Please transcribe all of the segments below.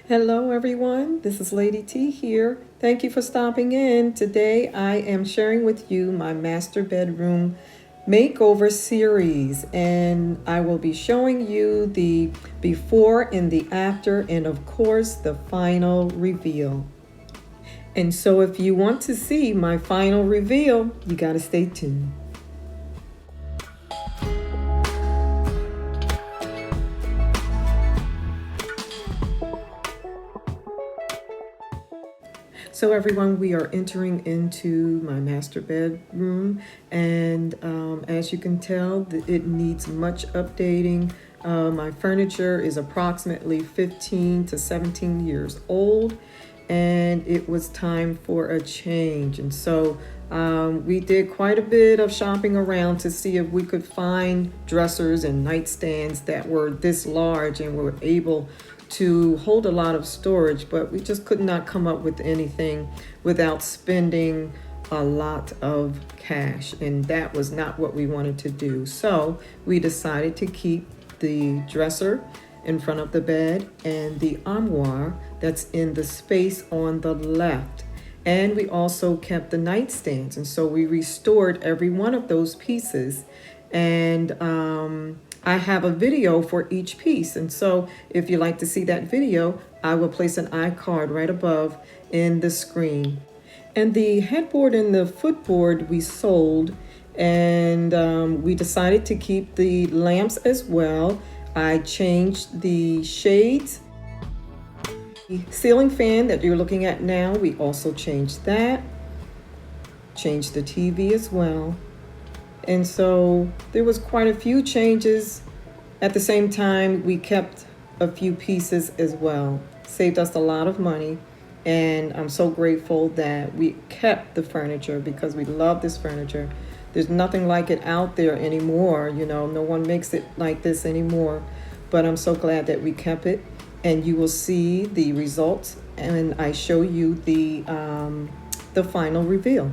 Hello, everyone. This is Lady T here. Thank you for stopping in. Today, I am sharing with you my master bedroom makeover series, and I will be showing you the before and the after, and of course, the final reveal. And so, if you want to see my final reveal, you got to stay tuned. So everyone, we are entering into my master bedroom, and as you can tell, it needs much updating. My furniture is approximately 15 to 17 years old, and it was time for a change. And so we did quite a bit of shopping around to see if we could find dressers and nightstands that were this large and were able to hold a lot of storage, but we just could not come up with anything without spending a lot of cash, and that was not what we wanted to do. So we decided to keep the dresser in front of the bed and the armoire that's in the space on the left. And we also kept the nightstands, and so we restored every one of those pieces. And I have a video for each piece. And so if you'd like to see that video, I will place an iCard right above in the screen. And the headboard and the footboard we sold, and we decided to keep the lamps as well. I changed the shades. The ceiling fan that you're looking at now, we also changed that. Changed the TV as well. And so there was quite a few changes. At the same time, we kept a few pieces as well. Saved us a lot of money. And I'm so grateful that we kept the furniture because we love this furniture. There's nothing like it out there anymore. You know, no one makes it like this anymore. But I'm so glad that we kept it. And you will see the results. And I show you the final reveal.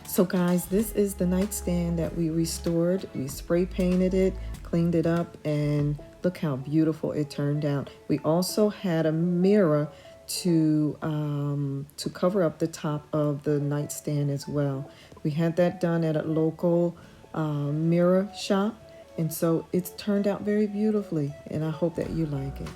So guys, this is the nightstand that we restored. We spray painted it, cleaned it up, and look how beautiful it turned out. We also had a mirror to cover up the top of the nightstand as well. We had that done at a local mirror shop, and so it's turned out very beautifully, and I hope that you like it.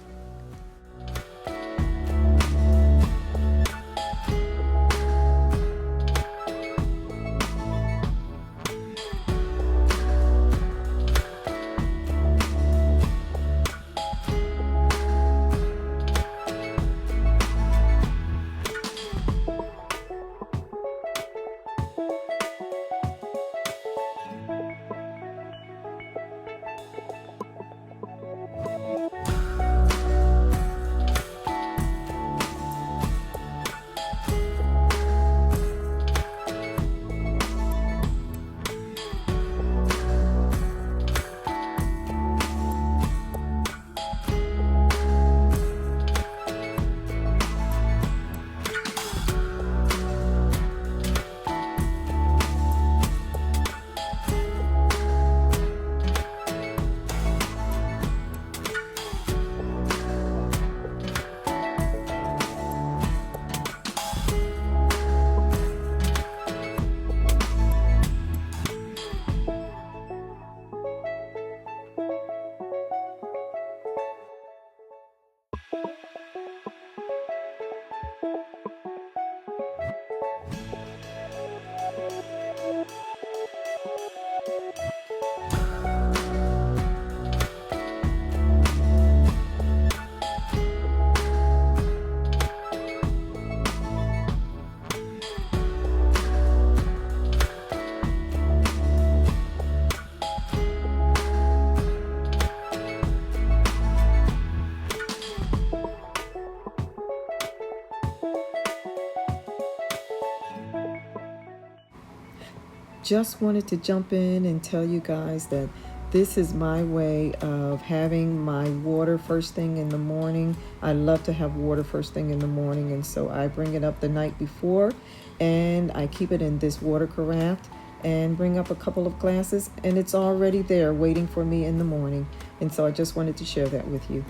Just wanted to jump in and tell you guys that this is my way of having my water first thing in the morning. I love to have water first thing in the morning, and so I bring it up the night before and I keep it in this water carafe and bring up a couple of glasses, and it's already there waiting for me in the morning. And so I just wanted to share that with you.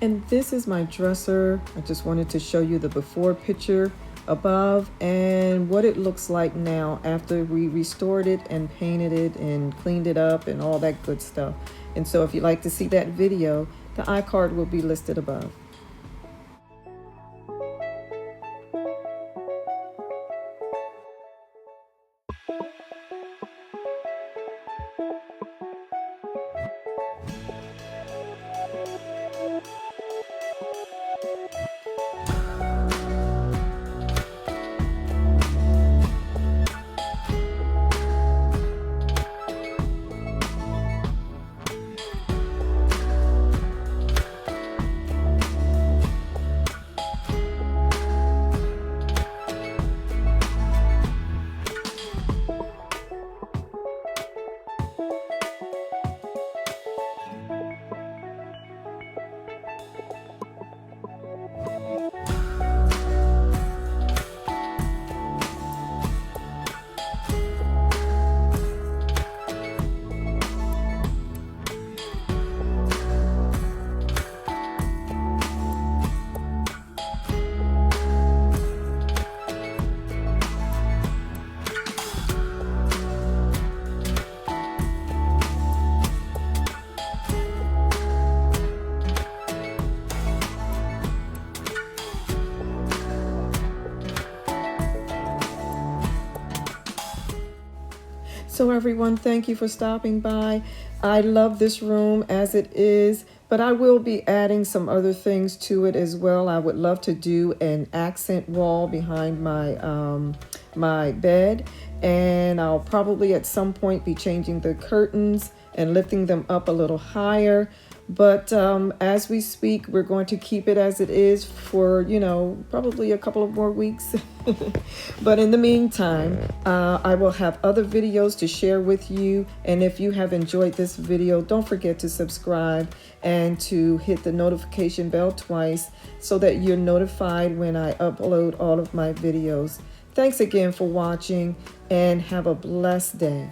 And this is my dresser. I just wanted to show you the before picture above and what it looks like now after we restored it and painted it and cleaned it up and all that good stuff. And so if you'd like to see that video, the iCard will be listed above. So everyone, thank you for stopping by. I love this room as it is, but I will be adding some other things to it as well. I would love to do an accent wall behind my bed, and I'll probably at some point be changing the curtains and lifting them up a little higher. But as we speak, we're going to keep it as it is for, probably a couple of more weeks. But in the meantime, I will have other videos to share with you. And if you have enjoyed this video, don't forget to subscribe and to hit the notification bell twice so that you're notified when I upload all of my videos. Thanks again for watching and have a blessed day.